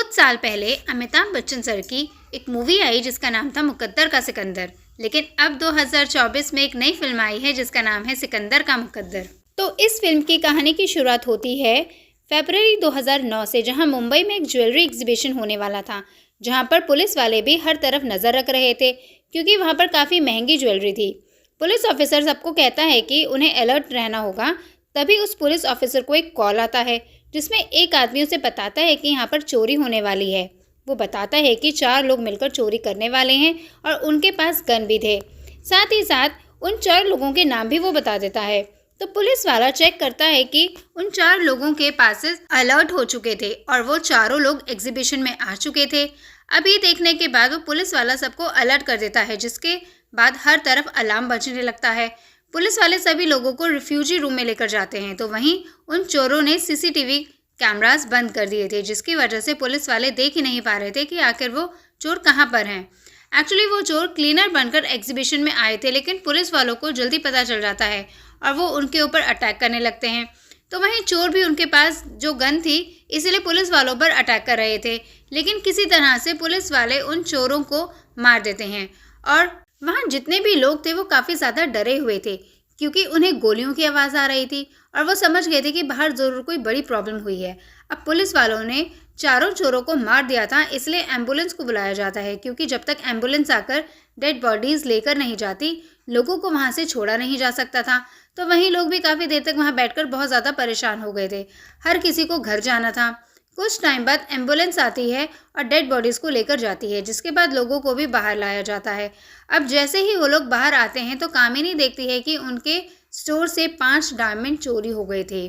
कुछ साल पहले अमिताभ बच्चन सर की एक मूवी आई जिसका नाम था मुकद्दर का सिकंदर। लेकिन अब 2024 में एक नई फिल्म आई है जिसका नाम है सिकंदर का मुकद्दर। तो इस फिल्म की कहानी की शुरुआत होती है फरवरी 2009 से, जहां मुंबई में एक ज्वेलरी एग्जीबिशन होने वाला था, जहां पर पुलिस वाले भी हर तरफ नज़र रख रहे थे क्योंकि वहां पर काफ़ी महंगी ज्वेलरी थी। पुलिस ऑफिसर सबको कहता है कि उन्हें अलर्ट रहना होगा। तभी उस पुलिस ऑफिसर को एक कॉल आता है जिसमें एक आदमी उसे बताता है कि यहाँ पर चोरी होने वाली है। वो बताता है कि 4 लोग मिलकर चोरी करने वाले हैं और उनके पास गन भी थे। साथ ही साथ उन 4 लोगों के नाम भी वो बता देता है। तो पुलिस वाला चेक करता है कि उन 4 लोगों के पासेस अलर्ट हो चुके थे और वो चारों लोग एग्जीबिशन में आ चुके थे। अब ये देखने के बाद वो पुलिस वाला सबको अलर्ट कर देता है, जिसके बाद हर तरफ अलार्म बजने लगता है। पुलिस वाले सभी लोगों को रिफ्यूजी रूम में लेकर जाते हैं। तो वहीं उन चोरों ने सीसीटीवी कैमरास बंद कर दिए थे, जिसकी वजह से पुलिस वाले देख ही नहीं पा रहे थे कि आखिर वो चोर कहाँ पर हैं। एक्चुअली वो चोर क्लीनर बनकर एग्जीबिशन में आए थे, लेकिन पुलिस वालों को जल्दी पता चल जाता है और वो उनके ऊपर अटैक करने लगते हैं। तो वहीं चोर भी उनके पास जो गन थी इसीलिए पुलिस वालों पर अटैक कर रहे थे, लेकिन किसी तरह से पुलिस वाले उन चोरों को मार देते हैं। और वहाँ जितने भी लोग थे वो काफ़ी ज़्यादा डरे हुए थे क्योंकि उन्हें गोलियों की आवाज़ आ रही थी और वो समझ गए थे कि बाहर ज़रूर कोई बड़ी प्रॉब्लम हुई है। अब पुलिस वालों ने चारों चोरों को मार दिया था, इसलिए एम्बुलेंस को बुलाया जाता है क्योंकि जब तक एम्बुलेंस आकर डेड बॉडीज़ लेकर नहीं जाती, लोगों को वहाँ से छोड़ा नहीं जा सकता था। तो वहीं लोग भी काफ़ी देर तक वहाँ बैठकर बहुत ज़्यादा परेशान हो गए थे। हर किसी को घर जाना था। कुछ टाइम बाद एम्बुलेंस आती है और डेड बॉडीज़ को लेकर जाती है, जिसके बाद लोगों को भी बाहर लाया जाता है। अब जैसे ही वो लोग बाहर आते हैं तो कामिनी देखती है कि उनके स्टोर से 5 डायमंड चोरी हो गए थे।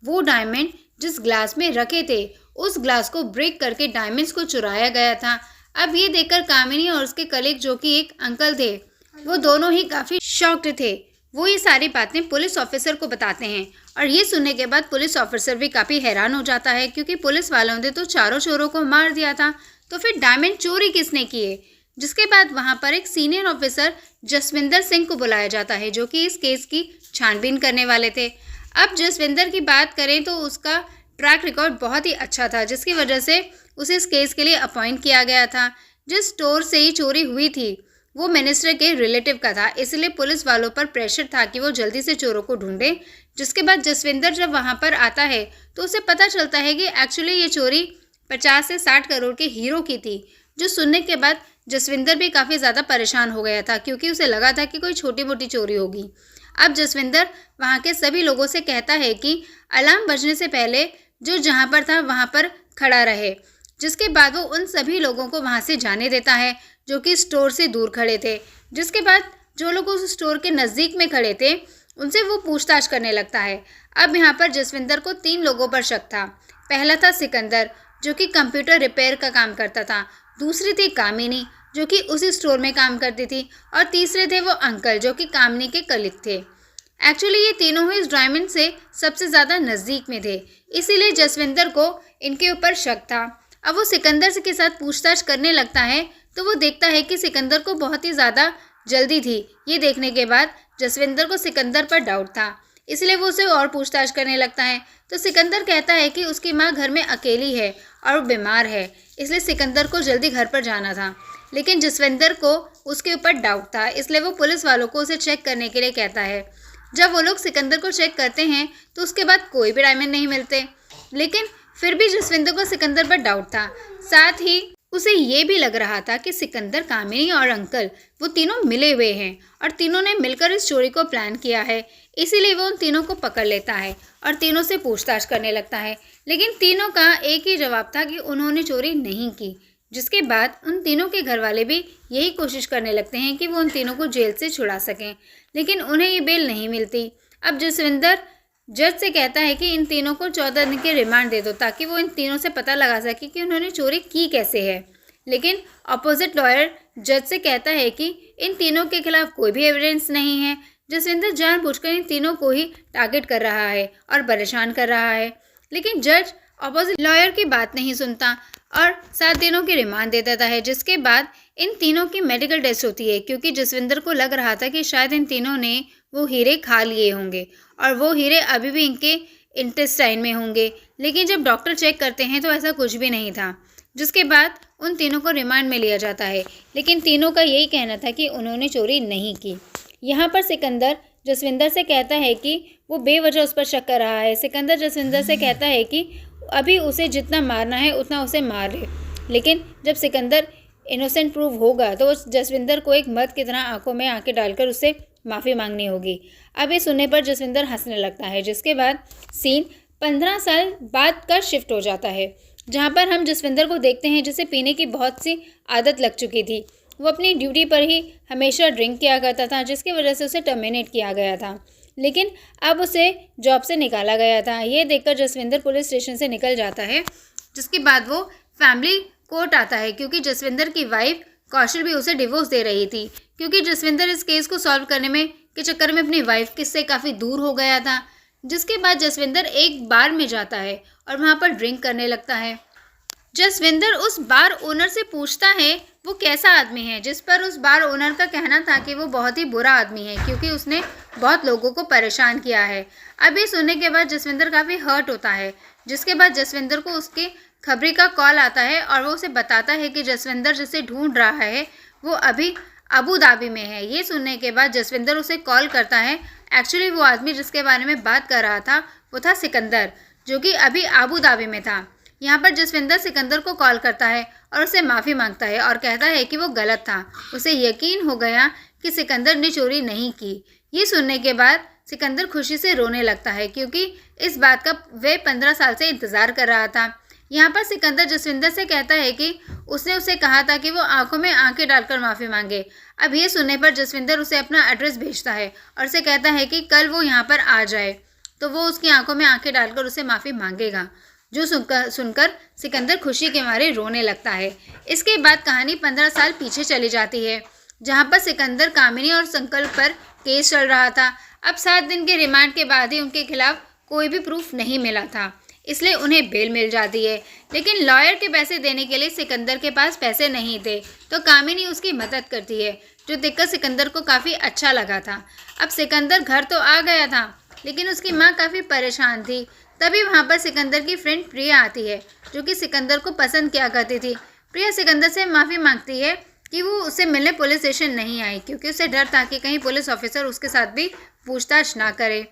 वो डायमंड जिस ग्लास में रखे थे उस ग्लास को ब्रेक करके डायमंड्स को चुराया गया था। अब ये देखकर कामिनी और उसके कलीग, जो कि एक अंकल थे, वो दोनों ही काफ़ी शॉक्ड थे। वो ये सारी बातें पुलिस ऑफिसर को बताते हैं और ये सुनने के बाद पुलिस ऑफिसर भी काफ़ी हैरान हो जाता है क्योंकि पुलिस वालों ने तो चारों चोरों को मार दिया था, तो फिर डायमंड चोरी किसने किए। जिसके बाद वहाँ पर एक सीनियर ऑफिसर जसविंदर सिंह को बुलाया जाता है, जो कि इस केस की छानबीन करने वाले थे। अब जसविंदर की बात करें तो उसका ट्रैक रिकॉर्ड बहुत ही अच्छा था, जिसकी वजह से उसे इस केस के लिए अपॉइंट किया गया था। जिस स्टोर से ही चोरी हुई थी वो मिनिस्टर के रिलेटिव का था, इसलिए पुलिस वालों पर प्रेशर था कि वो जल्दी से चोरों को ढूंढें। जिसके बाद जसविंदर जब वहाँ पर आता है तो उसे पता चलता है कि एक्चुअली ये चोरी 50 से 60 करोड़ के हीरो की थी। जो सुनने के बाद जसविंदर भी काफ़ी ज़्यादा परेशान हो गया था क्योंकि उसे लगा था कि कोई छोटी मोटी चोरी होगी। अब जसविंदर वहाँ के सभी लोगों से कहता है कि अलार्म बजने से पहले जो जहाँ पर था वहाँ पर खड़ा रहे। जिसके बाद वो उन सभी लोगों को वहाँ से जाने देता है जो कि स्टोर से दूर खड़े थे। जिसके बाद जो लोग उस स्टोर के नज़दीक में खड़े थे उनसे वो पूछताछ करने लगता है। अब यहाँ पर जसविंदर को 3 लोगों पर शक था। पहला था सिकंदर, जो कि कंप्यूटर रिपेयर का काम करता था। दूसरी थी कामिनी, जो कि उसी स्टोर में काम करती थी। और तीसरे थे वो अंकल, जो कि कामिनी के कलीग थे। एक्चुअली ये तीनों ही इस डायमंड से सबसे ज़्यादा नज़दीक में थे, इसीलिए जसविंदर को इनके ऊपर शक था। अब वो सिकंदर के साथ पूछताछ करने लगता है तो वो देखता है कि सिकंदर को बहुत ही ज़्यादा जल्दी थी। ये देखने के बाद जसविंदर को सिकंदर पर डाउट था, इसलिए वो उसे और पूछताछ करने लगता है। तो सिकंदर कहता है कि उसकी माँ घर में अकेली है और वो बीमार है, इसलिए सिकंदर को जल्दी घर पर जाना था। लेकिन जसविंदर को उसके ऊपर डाउट था, इसलिए वो पुलिस वालों को उसे चेक करने के लिए कहता है। जब वो लोग सिकंदर को चेक करते हैं तो उसके बाद कोई भी डायमंड नहीं मिलते, लेकिन फिर भी जसविंदर को सिकंदर पर डाउट था। साथ ही उसे ये भी लग रहा था कि सिकंदर, कामिनी और अंकल वो तीनों मिले हुए हैं और तीनों ने मिलकर इस चोरी को प्लान किया है। इसीलिए वो उन तीनों को पकड़ लेता है और तीनों से पूछताछ करने लगता है। लेकिन तीनों का एक ही जवाब था कि उन्होंने चोरी नहीं की। जिसके बाद उन तीनों के घर वाले भी यही कोशिश करने लगते हैं कि वो उन तीनों को जेल से छुड़ा सकें, लेकिन उन्हें ये बेल नहीं मिलती। अब जसविंदर जज से कहता है कि इन तीनों को 14 दिन के रिमांड दे दो ताकि वो इन तीनों से पता लगा सके कि उन्होंने चोरी की कैसे है। लेकिन अपोजिट लॉयर जज से कहता है कि इन तीनों के खिलाफ कोई भी एविडेंस नहीं है। जसविंदर जानबूझकर इन तीनों को ही टारगेट कर रहा है और परेशान कर रहा है, लेकिन जज अपोजिट लॉयर की बात नहीं सुनता और 7 दिनों की रिमांड दे देता है। जिसके बाद इन तीनों की मेडिकल टेस्ट होती है क्योंकि जसविंदर को लग रहा था कि शायद इन तीनों ने वो हीरे खा लिए होंगे और वो हीरे अभी भी इनके इंटेस्टाइन में होंगे। लेकिन जब डॉक्टर चेक करते हैं तो ऐसा कुछ भी नहीं था। जिसके बाद उन तीनों को रिमांड में लिया जाता है, लेकिन तीनों का यही कहना था कि उन्होंने चोरी नहीं की। यहाँ पर सिकंदर जसविंदर से कहता है कि वो बेवजह उस पर शक कर रहा है। सिकंदर जसविंदर से कहता है कि अभी उसे जितना मारना है उतना उसे मार ले, लेकिन जब सिकंदर इनोसेंट प्रूव होगा तो उस जसविंदर को एक मर्द की तरह आंखों में आंखें डालकर उससे माफ़ी मांगनी होगी। अब ये सुनने पर जसविंदर हंसने लगता है, जिसके बाद सीन 15 साल बाद का शिफ्ट हो जाता है, जहाँ पर हम जसविंदर को देखते हैं जिसे पीने की बहुत सी आदत लग चुकी थी। वो अपनी ड्यूटी पर ही हमेशा ड्रिंक किया करता था, जिसकी वजह से उसे टर्मिनेट किया गया था, लेकिन अब उसे जॉब से निकाला गया था। ये देखकर जसविंदर पुलिस स्टेशन से निकल जाता है, जिसके बाद वो फैमिली कोर्ट आता है, क्योंकि जसविंदर की वाइफ कौशल भी उसे डिवोर्स दे रही थी, क्योंकि जसविंदर इस केस को सॉल्व करने में के चक्कर में अपनी वाइफ से काफ़ी दूर हो गया था। जिसके बाद जसविंदर एक बार में जाता है और वहाँ पर ड्रिंक करने लगता है। जसविंदर उस बार ओनर से पूछता है वो कैसा आदमी है, जिस पर उस बार ओनर का कहना था कि वो बहुत ही बुरा आदमी है, क्योंकि उसने बहुत लोगों को परेशान किया है। अब ये सुनने के बाद जसविंदर काफ़ी हर्ट होता है, जिसके बाद जसविंदर को उसके खबरी का कॉल आता है और वो उसे बताता है कि जसविंदर जिसे ढूंढ रहा है वो अभी अबू धाबी में है। ये सुनने के बाद जसविंदर उसे कॉल करता है। एक्चुअली वो आदमी जिसके बारे में बात कर रहा था वो था सिकंदर, जो कि अभी अबू धाबी में था। यहाँ पर जसविंदर सिकंदर को कॉल करता है और उससे माफ़ी मांगता है और कहता है कि वो गलत था। उसे यकीन हो गया कि सिकंदर ने चोरी नहीं की। ये सुनने के बाद सिकंदर खुशी से रोने लगता है, क्योंकि इस बात का वे 15 साल से इंतज़ार कर रहा था। यहाँ पर सिकंदर जसविंदर से कहता है कि उसने उसे कहा था कि वो आंखों में आंखें डालकर माफ़ी मांगे। अब ये सुनने पर जसविंदर उसे अपना एड्रेस भेजता है और उसे कहता है कि कल वो यहाँ पर आ जाए तो वो उसकी आंखों में आंखें डालकर उसे माफ़ी मांगेगा, जो सुनकर सिकंदर खुशी के मारे रोने लगता है। इसके बाद कहानी 15 साल पीछे चली जाती है, जहाँ पर सिकंदर, कामिनी और संकल्प पर केस चल रहा था। अब 7 दिन के रिमांड के बाद ही उनके खिलाफ कोई भी प्रूफ नहीं मिला था, इसलिए उन्हें बेल मिल जाती है। लेकिन लॉयर के पैसे देने के लिए सिकंदर के पास पैसे नहीं थे, तो कामिनी उसकी मदद करती है, जो देखकर सिकंदर को काफ़ी अच्छा लगा था। अब सिकंदर घर तो आ गया था, लेकिन उसकी माँ काफ़ी परेशान थी। तभी वहाँ पर सिकंदर की फ्रेंड प्रिया आती है, जो कि सिकंदर को पसंद किया करती थी। प्रिया सिकंदर से माफ़ी मांगती है कि वो उससे मिलने पुलिस स्टेशन नहीं आई, क्योंकि उसे डर था कि कहीं पुलिस ऑफिसर उसके साथ भी पूछताछ ना करे।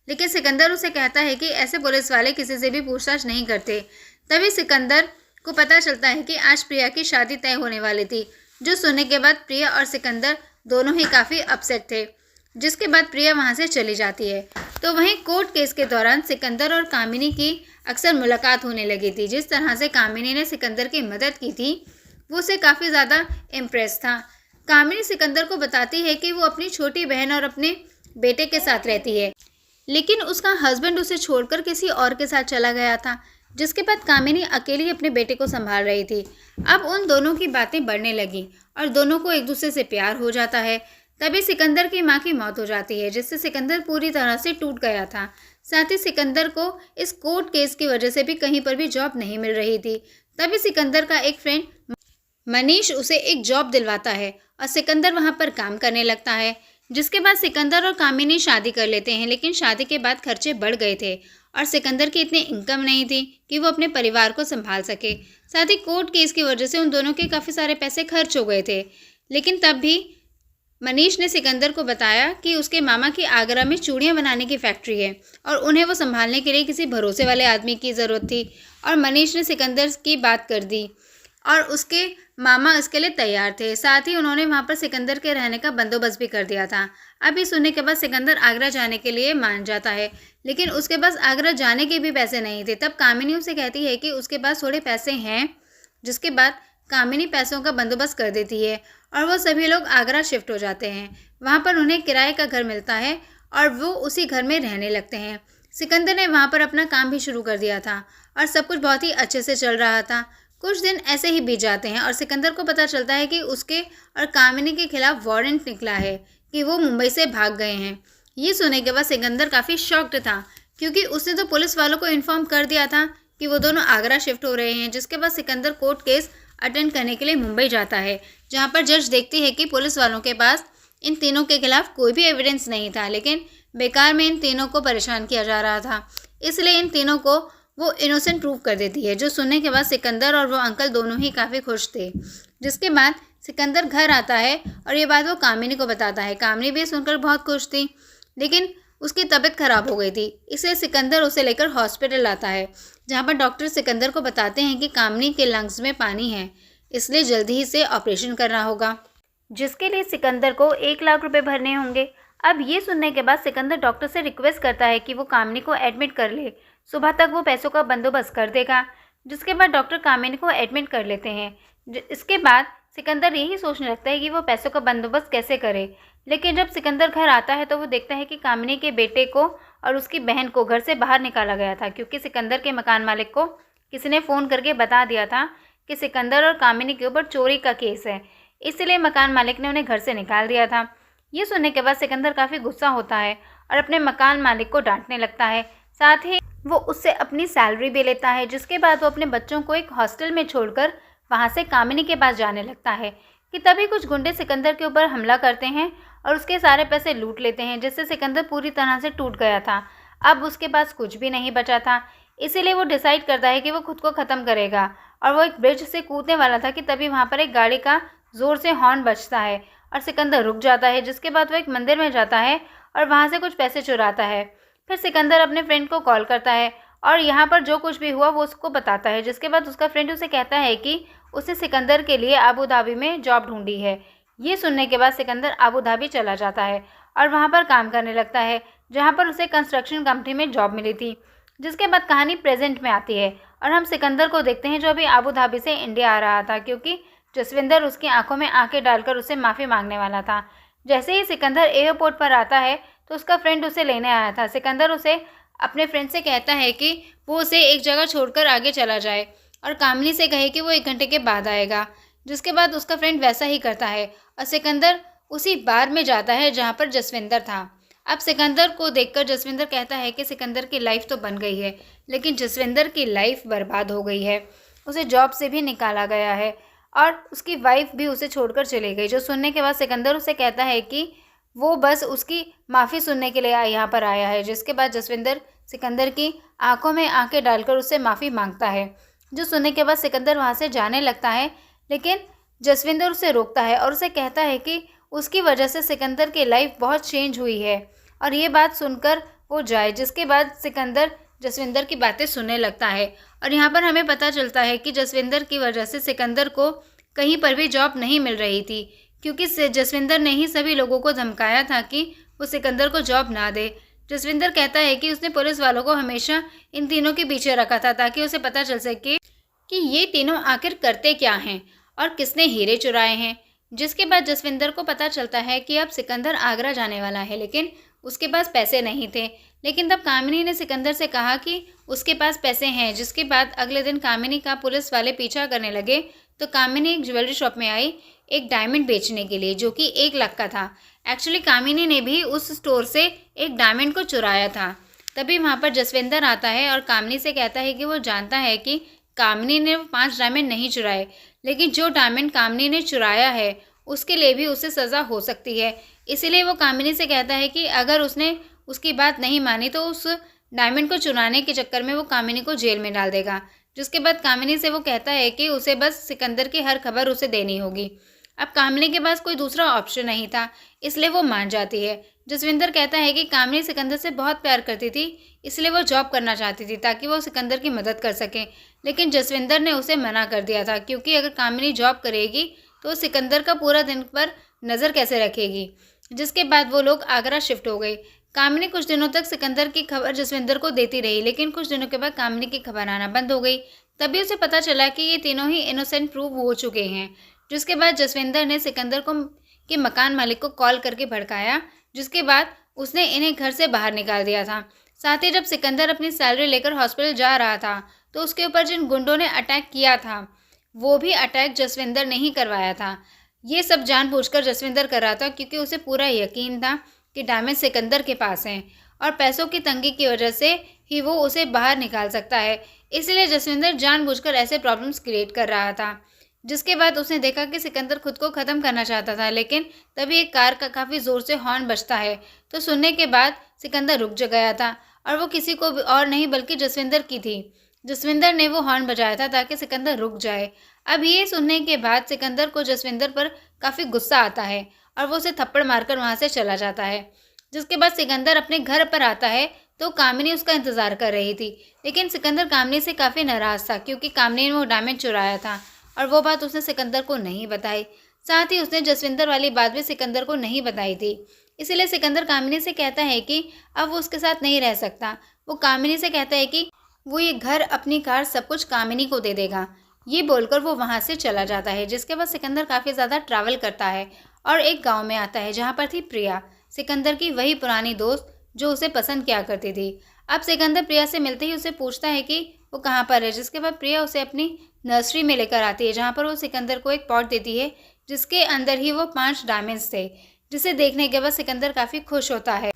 लेकिन सिकंदर उसे कहता है कि ऐसे पुलिस वाले किसी से भी पूछताछ नहीं करते। तभी सिकंदर को पता चलता है कि आज प्रिया की शादी तय होने वाली थी, जो सुनने के बाद प्रिया और सिकंदर दोनों ही काफ़ी अपसेट थे। जिसके बाद प्रिया वहाँ से चली जाती है। तो वहीं कोर्ट केस के दौरान सिकंदर और कामिनी की अक्सर मुलाकात होने लगी थी। जिस तरह से कामिनी ने सिकंदर की मदद की थी, वो उसे काफ़ी ज़्यादा इम्प्रेस था। कामिनी सिकंदर को बताती है कि वो अपनी छोटी बहन और अपने बेटे के साथ रहती है, लेकिन उसका हस्बैंड उसे छोड़कर किसी और के साथ चला गया था। जिसके बाद कामिनी अकेली अपने बेटे को संभाल रही थी। अब उन दोनों की बातें बढ़ने लगी और दोनों को एक दूसरे से प्यार हो जाता है। तभी सिकंदर की मां की मौत हो जाती है, जिससे सिकंदर पूरी तरह से टूट गया था। साथ ही सिकंदर को इस कोर्ट केस की वजह से भी कहीं पर भी जॉब नहीं मिल रही थी। तभी सिकंदर का एक फ्रेंड मनीष उसे एक जॉब दिलवाता है और सिकंदर वहां पर काम करने लगता है। जिसके बाद सिकंदर और कामिनी शादी कर लेते हैं, लेकिन शादी के बाद खर्चे बढ़ गए थे और सिकंदर की इतनी इनकम नहीं थी कि वो अपने परिवार को संभाल सके। साथ ही कोर्ट केस की वजह से उन दोनों के काफ़ी सारे पैसे खर्च हो गए थे। लेकिन तब भी मनीष ने सिकंदर को बताया कि उसके मामा की आगरा में चूड़ियाँ बनाने की फैक्ट्री है और उन्हें वो संभालने के लिए किसी भरोसे वाले आदमी की ज़रूरत थी। और मनीष ने सिकंदर की बात कर दी और उसके मामा इसके लिए तैयार थे। साथ ही उन्होंने वहाँ पर सिकंदर के रहने का बंदोबस्त भी कर दिया था। अभी सुनने के बाद सिकंदर आगरा जाने के लिए मान जाता है, लेकिन उसके पास आगरा जाने के भी पैसे नहीं थे। तब कामिनी उसे कहती है कि उसके पास थोड़े पैसे हैं। जिसके बाद कामिनी पैसों का बंदोबस्त कर देती है और वो सभी लोग आगरा शिफ्ट हो जाते हैं। वहाँ पर उन्हें किराए का घर मिलता है और वो उसी घर में रहने लगते हैं। सिकंदर ने वहाँ पर अपना काम भी शुरू कर दिया था और सब कुछ बहुत ही अच्छे से चल रहा था। कुछ दिन ऐसे ही बीत जाते हैं और सिकंदर को पता चलता है कि उसके और कामिनी के खिलाफ वारंट निकला है कि वो मुंबई से भाग गए हैं। ये सुनने के बाद सिकंदर काफ़ी शॉक्ड था, क्योंकि उसने तो पुलिस वालों को इन्फॉर्म कर दिया था कि वो दोनों आगरा शिफ्ट हो रहे हैं। जिसके बाद सिकंदर कोर्ट केस अटेंड करने के लिए मुंबई जाता है, जहाँ पर जज देखती है कि पुलिस वालों के पास इन तीनों के खिलाफ कोई भी एविडेंस नहीं था, लेकिन बेकार में इन तीनों को परेशान किया जा रहा था। इसलिए इन तीनों को वो इनोसेंट प्रूव कर देती है, जो सुनने के बाद सिकंदर और वो अंकल दोनों ही काफ़ी खुश थे। जिसके बाद सिकंदर घर आता है और ये बात वो कामिनी को बताता है। कामिनी भी सुनकर बहुत खुश थी, लेकिन उसकी तबीयत खराब हो गई थी, इसलिए सिकंदर उसे लेकर हॉस्पिटल आता है, जहाँ पर डॉक्टर सिकंदर को बताते हैं कि कामिनी के लंग्स में पानी है, इसलिए जल्दी ही से ऑपरेशन करना होगा, जिसके लिए सिकंदर को 1 लाख रुपए भरने होंगे। अब ये सुनने के बाद सिकंदर डॉक्टर से रिक्वेस्ट करता है कि वो कामिनी को एडमिट कर ले, सुबह तक वो पैसों का बंदोबस्त कर देगा। जिसके बाद डॉक्टर कामिनी को एडमिट कर लेते हैं। इसके बाद सिकंदर यही सोचने लगता है कि वो पैसों का बंदोबस्त कैसे करे, लेकिन जब सिकंदर घर आता है तो वो देखता है कि कामिनी के बेटे को और उसकी बहन को घर से बाहर निकाला गया था, क्योंकि सिकंदर के मकान मालिक को किसी ने फ़ोन करके बता दिया था कि सिकंदर और कामिनी के ऊपर चोरी का केस है, इसलिए मकान मालिक ने उन्हें घर से निकाल दिया था। ये सुनने के बाद सिकंदर काफ़ी गुस्सा होता है और अपने मकान मालिक को डांटने लगता है, साथ ही वो उससे अपनी सैलरी भी लेता है। जिसके बाद वो अपने बच्चों को एक हॉस्टल में छोड़कर वहाँ से कामिनी के पास जाने लगता है कि तभी कुछ गुंडे सिकंदर के ऊपर हमला करते हैं और उसके सारे पैसे लूट लेते हैं, जिससे सिकंदर पूरी तरह से टूट गया था। अब उसके पास कुछ भी नहीं बचा था, इसीलिए वो डिसाइड करता है कि वो खुद को ख़त्म करेगा और वो एक ब्रिज से कूदने वाला था कि तभी वहाँ पर एक गाड़ी का ज़ोर से हॉर्न बजता है और सिकंदर रुक जाता है। जिसके बाद वो एक मंदिर में जाता है और वहाँ से कुछ पैसे चुराता है। फिर सिकंदर अपने फ्रेंड को कॉल करता है और यहाँ पर जो कुछ भी हुआ वो उसको बताता है। जिसके बाद उसका फ्रेंड उसे कहता है कि उसे सिकंदर के लिए अबू धाबी में जॉब ढूंढी है। ये सुनने के बाद सिकंदर अबू धाबी चला जाता है और वहाँ पर काम करने लगता है, जहाँ पर उसे कंस्ट्रक्शन कंपनी में जॉब मिली थी। जिसके बाद कहानी प्रेजेंट में आती है और हम सिकंदर को देखते हैं, जो अभी अबू धाबी से इंडिया आ रहा था, क्योंकि जसविंदर उसकी आंखों में आंखें डालकर उसे माफ़ी मांगने वाला था। जैसे ही सिकंदर एयरपोर्ट पर आता है तो उसका फ्रेंड उसे लेने आया था। सिकंदर उसे अपने फ्रेंड से कहता है कि वो उसे एक जगह छोड़कर आगे चला जाए और कामिनी से कहे कि वो 1 घंटे के बाद आएगा। जिसके बाद उसका फ्रेंड वैसा ही करता है और सिकंदर उसी बार में जाता है जहाँ पर जसविंदर था। अब सिकंदर को देखकर जसविंदर कहता है कि सिकंदर की लाइफ तो बन गई है, लेकिन जसविंदर की लाइफ बर्बाद हो गई है। उसे जॉब से भी निकाला गया है और उसकी वाइफ भी उसे छोड़कर चली गई। जो सुनने के बाद सिकंदर उसे कहता है कि वो बस उसकी माफ़ी सुनने के लिए यहाँ पर आया है। जिसके बाद जसविंदर सिकंदर की आंखों में आंखें डालकर उससे माफ़ी मांगता है। जो सुनने के बाद सिकंदर वहाँ से जाने लगता है, लेकिन जसविंदर उसे रोकता है और उसे कहता है कि उसकी वजह से सिकंदर की लाइफ बहुत चेंज हुई है और ये बात सुनकर वो जाए। जिसके बाद सिकंदर जसविंदर की बातें सुनने लगता है और यहाँ पर हमें पता चलता है कि जसविंदर की वजह से सिकंदर को कहीं पर भी जॉब नहीं मिल रही थी, क्योंकि जसविंदर ने ही सभी लोगों को धमकाया था कि वो सिकंदर को जॉब ना दे। जसविंदर कहता है कि उसने पुलिस वालों को हमेशा इन तीनों के पीछे रखा था ताकि उसे पता चल सके कि ये तीनों आखिर करते क्या हैं और किसने हीरे चुराए हैं। जिसके बाद जसविंदर को पता चलता है कि अब सिकंदर आगरा जाने वाला है, लेकिन उसके पास पैसे नहीं थे। लेकिन तब कामिनी ने सिकंदर से कहा कि उसके पास पैसे हैं। जिसके बाद अगले दिन कामिनी का पुलिस वाले पीछा करने लगे तो कामिनी एक ज्वेलरी शॉप में आई एक डायमंड बेचने के लिए, जो कि 1 लाख का था। एक्चुअली कामिनी ने भी उस स्टोर से एक डायमंड को चुराया था। तभी वहाँ पर जसविंदर आता है और कामिनी से कहता है कि वो जानता है कि कामिनी ने 5 डायमंड नहीं चुराए, लेकिन जो डायमंड कामिनी ने चुराया है उसके लिए भी उसे सज़ा हो सकती है। इसीलिए वो कामिनी से कहता है कि अगर उसने उसकी बात नहीं मानी तो उस डायमंड को चुराने के चक्कर में वो कामिनी को जेल में डाल देगा। जिसके बाद कामिनी से वो कहता है कि उसे बस सिकंदर की हर खबर उसे देनी होगी। अब कामिनी के पास कोई दूसरा ऑप्शन नहीं था, इसलिए वो मान जाती है। जसविंदर कहता है कि कामिनी सिकंदर से बहुत प्यार करती थी, इसलिए वो जॉब करना चाहती थी ताकि वो सिकंदर की मदद कर सके। लेकिन जसविंदर ने उसे मना कर दिया था, क्योंकि अगर कामिनी जॉब करेगी तो सिकंदर का पूरा दिन पर नज़र कैसे रखेगी। जिसके बाद वो लोग आगरा शिफ्ट हो गए। कामिनी कुछ दिनों तक सिकंदर की खबर जसविंदर को देती रही, लेकिन कुछ दिनों के बाद कामिनी की खबर आना बंद हो गई। तभी उसे पता चला कि ये तीनों ही इनोसेंट प्रूव हो चुके हैं। जिसके बाद जसविंदर ने सिकंदर को के मकान मालिक को कॉल करके भड़काया, जिसके बाद उसने इन्हें घर से बाहर निकाल दिया था। साथ ही जब सिकंदर अपनी सैलरी लेकर हॉस्पिटल जा रहा था तो उसके ऊपर जिन गुंडों ने अटैक किया था वो भी अटैक जसविंदर ने ही करवाया था। ये सब जानबूझकर जसविंदर कर रहा था, क्योंकि उसे पूरा यकीन था कि डायमंड सिकंदर के पास हैं और पैसों की तंगी की वजह से ही वो उसे बाहर निकाल सकता है। इसलिए जसविंदर जानबूझकर ऐसे प्रॉब्लम्स क्रिएट कर रहा था। जिसके बाद उसने देखा कि सिकंदर खुद को ख़त्म करना चाहता था, लेकिन तभी एक कार का काफ़ी ज़ोर से हॉर्न बजता है। तो सुनने के बाद सिकंदर रुक गया था और वो किसी को और नहीं बल्कि जसविंदर की थी। जसविंदर ने वो हॉर्न बजाया था ताकि सिकंदर रुक जाए। अब ये सुनने के बाद सिकंदर को जसविंदर पर काफ़ी गुस्सा आता है और वो उसे थप्पड़ मारकर वहाँ से चला जाता है। जिसके बाद सिकंदर अपने घर पर आता है तो कामिनी उसका इंतज़ार कर रही थी, लेकिन सिकंदर कामिनी से काफ़ी नाराज़ था क्योंकि कामिनी ने वो डायमंड चुराया था और वो बात उसने सिकंदर को नहीं बताई। साथ ही उसने जसविंदर वाली बात भी सिकंदर को नहीं बताई थी। इसीलिए सिकंदर कामिनी से कहता है कि अब वो उसके साथ नहीं रह सकता। वो कामिनी से कहता है कि वो ये घर, अपनी कार, सब कुछ कामिनी को दे देगा। ये बोलकर वो वहाँ से चला जाता है। जिसके बाद सिकंदर काफ़ी ज़्यादा ट्रैवल करता है और एक गांव में आता है जहाँ पर थी प्रिया, सिकंदर की वही पुरानी दोस्त जो उसे पसंद किया करती थी। अब सिकंदर प्रिया से मिलते ही उसे पूछता है कि वो कहाँ पर है। जिसके बाद प्रिया उसे अपनी नर्सरी में लेकर आती है जहाँ पर वो सिकंदर को एक पॉट देती है जिसके अंदर ही वो 5 डायमंड्स थे, जिसे देखने के बाद सिकंदर काफ़ी खुश होता है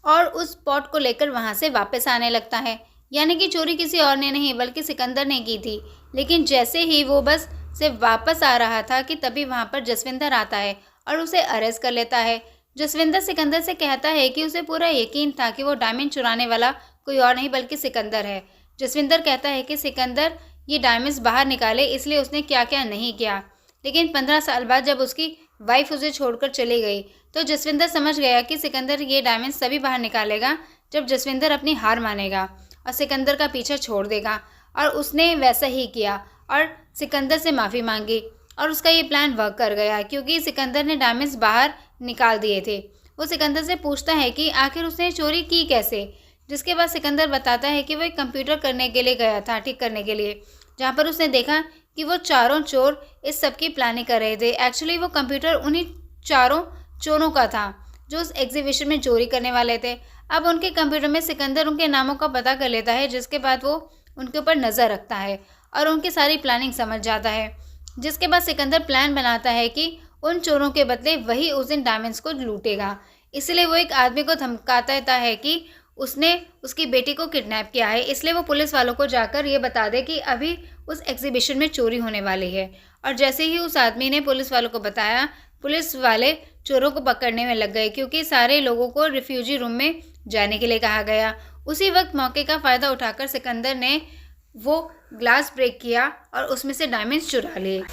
और उस पॉट को लेकर वहाँ से वापस आने लगता है। यानी कि चोरी किसी और ने नहीं बल्कि सिकंदर ने की थी। लेकिन जैसे ही वो बस से वापस आ रहा था कि तभी वहाँ पर जसविंदर आता है और उसे अरेस्ट कर लेता है। जसविंदर सिकंदर से कहता है कि उसे पूरा यकीन था कि वो डायमंड चुराने वाला कोई और नहीं बल्कि सिकंदर है। जसविंदर कहता है कि सिकंदर ये डायमंड्स बाहर निकाले, इसलिए उसने क्या क्या नहीं किया। लेकिन 15 साल बाद जब उसकी वाइफ उसे छोड़कर चली गई तो जसविंदर समझ गया कि सिकंदर ये डायमंड्स तभी बाहर निकालेगा जब जसविंदर अपनी हार मानेगा और सिकंदर का पीछा छोड़ देगा। और उसने वैसा ही किया और सिकंदर से माफ़ी मांगी और उसका ये प्लान वर्क कर गया क्योंकि सिकंदर ने डायमंड्स बाहर निकाल दिए थे। वो सिकंदर से पूछता है कि आखिर उसने चोरी की कैसे। जिसके बाद सिकंदर बताता है कि वो एक कंप्यूटर करने के लिए गया था, ठीक करने के लिए, जहाँ पर उसने देखा कि वो चारों चोर इस सब की प्लानिंग कर रहे थे। एक्चुअली वो कंप्यूटर उन्हीं चारों चोरों का था जो उस एग्जीबिशन में चोरी करने वाले थे। अब उनके कंप्यूटर में सिकंदर उनके नामों का पता कर लेता है, जिसके बाद वो उनके ऊपर नज़र रखता है और उनकी सारी प्लानिंग समझ जाता है। जिसके बाद सिकंदर प्लान बनाता है कि उन चोरों के बदले वही उस दिन डायमंड्स को लूटेगा। इसलिए वो एक आदमी को धमकाता है कि उसने उसकी बेटी को किडनैप किया है, इसलिए वो पुलिस वालों को जाकर ये बता दे कि अभी उस एग्जीबिशन में चोरी होने वाली है। और जैसे ही उस आदमी ने पुलिस वालों को बताया, पुलिस वाले चोरों को पकड़ने में लग गए क्योंकि सारे लोगों को रिफ्यूजी रूम में जाने के लिए कहा गया। उसी वक्त मौके का फ़ायदा उठाकर सिकंदर ने वो ग्लास ब्रेक किया और उसमें से डायमंड्स चुरा लिए।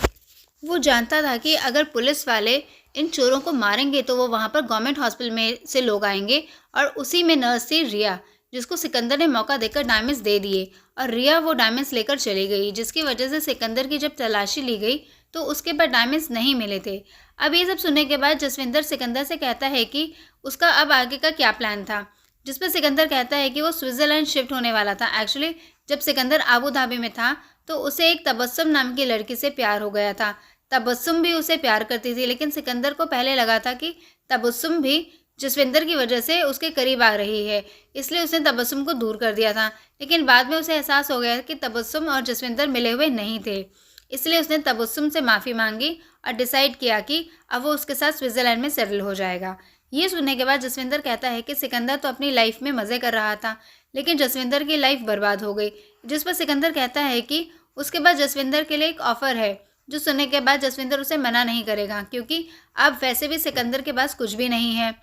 वो जानता था कि अगर पुलिस वाले इन चोरों को मारेंगे तो वो वहाँ पर गवर्नमेंट हॉस्पिटल में से लोग आएंगे और उसी में नर्स थी रिया, जिसको सिकंदर ने मौका देकर डायमंड्स दे दिए और रिया वो डायमंड्स लेकर चली गई। जिसकी वजह से सिकंदर की जब तलाशी ली गई तो उसके पास डायमंड्स नहीं मिले थे। अब ये सब सुनने के बाद जसविंदर सिकंदर से कहता है कि उसका अब आगे का क्या प्लान था, जिस पर सिकंदर कहता है कि वो स्विट्ज़रलैंड शिफ्ट होने वाला था। एक्चुअली जब सिकंदर आबू धाबी में था तो उसे एक तबस्सुम नाम की लड़की से प्यार हो गया था। तबस्सुम भी उसे प्यार करती थी, लेकिन सिकंदर को पहले लगा था कि तबस्सुम भी जसविंदर की वजह से उसके करीब आ रही है, इसलिए उसने तबस्सुम को दूर कर दिया था। लेकिन बाद में उसे एहसास हो गया कि तबस्सुम और जसविंदर मिले हुए नहीं थे, इसलिए उसने तबस्सुम से माफ़ी मांगी और डिसाइड किया कि अब वो उसके साथ स्विट्ज़रलैंड में सेटल हो जाएगा। ये सुनने के बाद जसविंदर कहता है कि सिकंदर तो अपनी लाइफ में मज़े कर रहा था, लेकिन जसविंदर की लाइफ बर्बाद हो गई। जिस पर सिकंदर कहता है कि उसके बाद जसविंदर के लिए एक ऑफ़र है, जो सुनने के बाद जसविंदर उसे मना नहीं करेगा क्योंकि अब वैसे भी सिकंदर के पास कुछ भी नहीं है।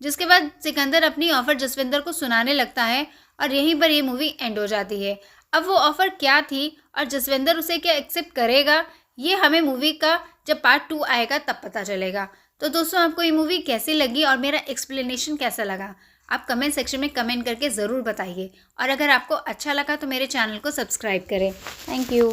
जिसके बाद सिकंदर अपनी ऑफ़र जसविंदर को सुनाने लगता है और यहीं पर ये मूवी एंड हो जाती है। अब वो ऑफ़र क्या थी और जसविंदर उसे क्या एक्सेप्ट करेगा, ये हमें मूवी का जब पार्ट 2 आएगा तब पता चलेगा। तो दोस्तों, आपको ये मूवी कैसी लगी और मेरा एक्सप्लेनेशन कैसा लगा, आप कमेंट सेक्शन में कमेंट करके ज़रूर बताइए। और अगर आपको अच्छा लगा तो मेरे चैनल को सब्सक्राइब करें। Thank you.